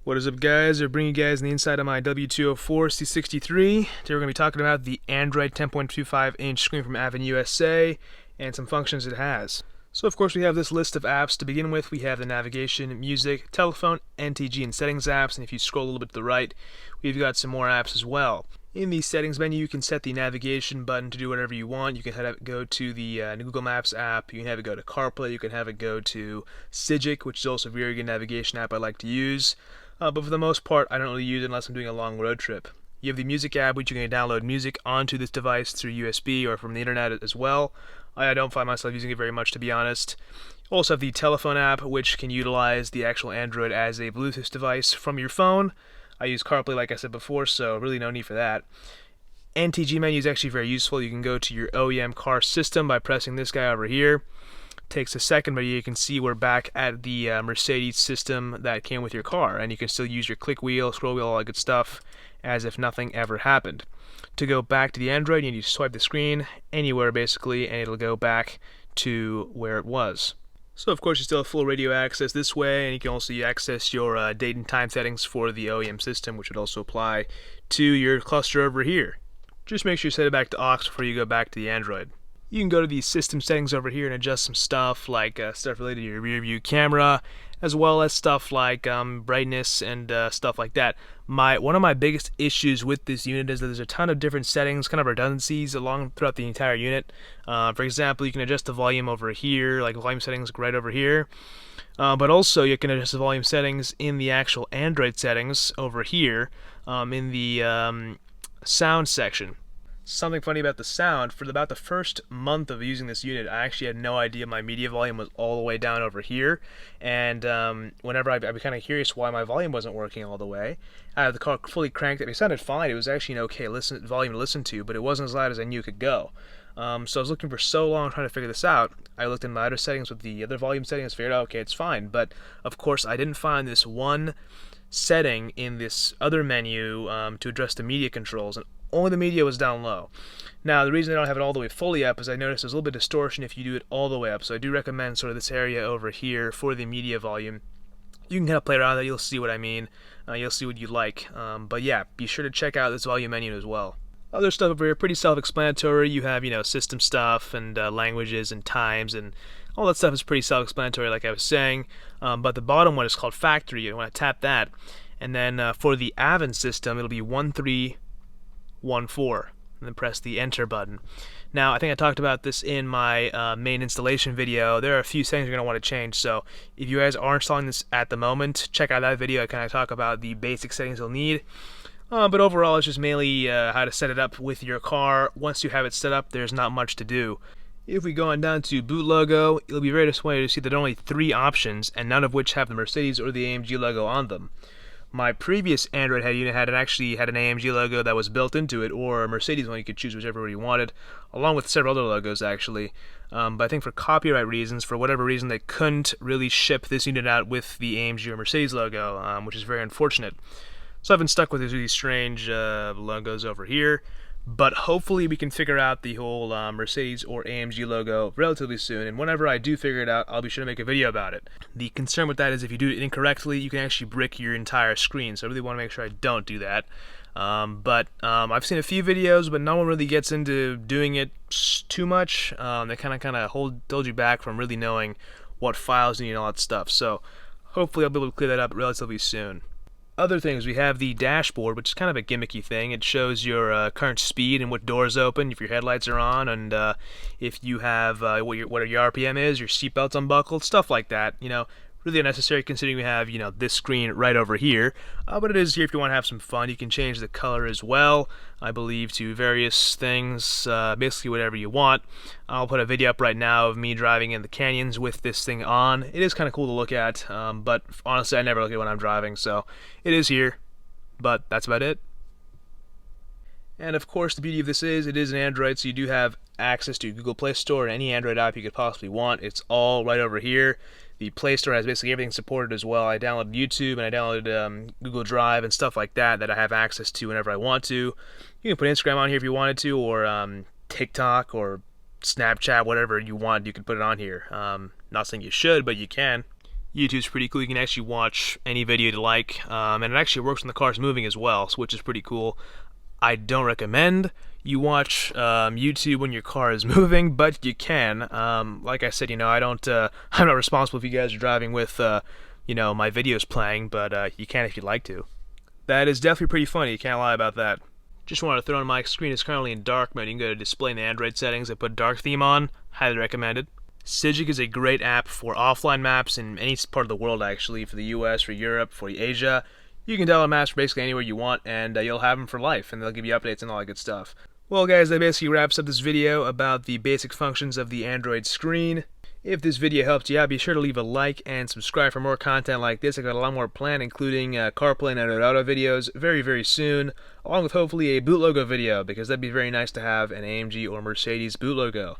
What is up, guys? I'm bringing you guys the inside of my W204 C63. Today we're going to be talking about the Android 10.25-inch screen from AVIN USA and some functions it has. So of course we have this list of apps. To begin with, we have the navigation, music, telephone, NTG, and settings apps, and if you scroll a little bit to the right, we've got some more apps as well. In the settings menu, you can set the navigation button to do whatever you want. You can have it go to the Google Maps app, you can have it go to CarPlay, you can have it go to C63, which is also a very good navigation app I like to use. But for the most part, I don't really use it unless I'm doing a long road trip. You have the music app, which you can download music onto this device through USB or from the internet as well. I don't find myself using it very much, to be honest. You also have the telephone app, which can utilize the actual Android as a Bluetooth device from your phone. I use CarPlay, like I said before, so really no need for that. NTG menu is actually very useful. You can go to your OEM car system by pressing this guy over here. Takes a second, but you can see we're back at the Mercedes system that came with your car, and you can still use your click wheel, scroll wheel, all that good stuff as if nothing ever happened. To go back to the Android, you need to swipe the screen anywhere basically, and it'll go back to where it was. So of course you still have full radio access this way, and you can also access your date and time settings for the OEM system, which would also apply to your cluster over here. Just make sure you set it back to aux before you go back to the Android. You can go to the system settings over here and adjust some stuff like stuff related to your rear view camera, as well as stuff like brightness and stuff like that. One of my biggest issues with this unit is that there's a ton of different settings, kind of redundancies throughout the entire unit. For example, you can adjust the volume over here, like volume settings right over here. But also you can adjust the volume settings in the actual Android settings over here in the sound section. Something funny about the sound, for about the first month of using this unit, I actually had no idea my media volume was all the way down over here, and whenever I'd be kind of curious why my volume wasn't working all the way, I had the car fully cranked up. It sounded fine. It was actually an okay volume to listen to, but it wasn't as loud as I knew it could go. So I was looking for so long trying to figure this out. I looked in my other settings with the other volume settings, figured out, okay, it's fine, but of course I didn't find this one setting in this other menu to address the media controls, and only the media was down low. Now, the reason I don't have it all the way fully up is I noticed there's a little bit of distortion if you do it all the way up, so I do recommend sort of this area over here for the media volume. You can kind of play around with it, you'll see what I mean, you'll see what you like, but yeah, be sure to check out this volume menu as well. Other stuff over here, pretty self-explanatory. You have, system stuff and languages and times, and all that stuff is pretty self-explanatory, like I was saying. But the bottom one is called Factory. You want to tap that, and then for the AVIN system, it'll be 1314, and then press the Enter button. Now, I think I talked about this in my main installation video. There are a few settings you're going to want to change, so if you guys are installing this at the moment, check out that video. I kind of talk about the basic settings you'll need. But overall, it's just mainly how to set it up with your car. Once you have it set up, there's not much to do. If we go on down to boot logo, you'll be very disappointed to see that there are only 3 options, and none of which have the Mercedes or the AMG logo on them. My previous Android unit actually had an AMG logo that was built into it, or a Mercedes one. You could choose whichever one you wanted, along with several other logos actually. But I think for copyright reasons, for whatever reason, they couldn't really ship this unit out with the AMG or Mercedes logo, which is very unfortunate. So I've been stuck with these really strange logos over here, but hopefully we can figure out the whole Mercedes or AMG logo relatively soon, and whenever I do figure it out, I'll be sure to make a video about it. The concern with that is if you do it incorrectly, you can actually brick your entire screen, so I really want to make sure I don't do that. I've seen a few videos, but no one really gets into doing it too much. They kind of hold you back from really knowing what files you need and all that stuff, so hopefully I'll be able to clear that up relatively soon. Other things, we have the dashboard, which is kind of a gimmicky thing. It shows your current speed and what doors open, if your headlights are on, and if you have what your RPM is, your seatbelt's unbuckled, stuff like that. Really unnecessary considering we have this screen right over here. But it is here if you want to have some fun. You can change the color as well, I believe, to various things, basically whatever you want. I'll put a video up right now of me driving in the canyons with this thing on. It is kind of cool to look at, but honestly I never look at it when I'm driving, so it is here, but that's about it. And of course the beauty of this is it is an Android, so you do have access to Google Play Store and any Android app you could possibly want. It's all right over here. The Play Store has basically everything supported as well. I downloaded YouTube and I downloaded Google Drive and stuff like that I have access to whenever I want to. You can put Instagram on here if you wanted to, or TikTok or Snapchat, whatever you want, you can put it on here. Not saying you should, but you can. YouTube's pretty cool. You can actually watch any video you like, and it actually works when the car's moving as well, which is pretty cool. I don't recommend you watch YouTube when your car is moving, but you can. Like I said, I don't. I'm not responsible if you guys are driving with, my videos playing, but you can if you'd like to. That is definitely pretty funny. You can't lie about that. Just wanted to throw in my screen is currently in dark mode. You can go to display in the Android settings and put dark theme on. Highly recommended. Cigic is a great app for offline maps in any part of the world, actually, for the US, for Europe, for Asia. You can download maps from basically anywhere you want, and you'll have them for life, and they'll give you updates and all that good stuff. Well, guys, that basically wraps up this video about the basic functions of the Android screen. If this video helped you out, be sure to leave a like and subscribe for more content like this. I got a lot more planned, including CarPlay and Android Auto videos very, very soon, along with hopefully a boot logo video, because that'd be very nice to have an AMG or Mercedes boot logo.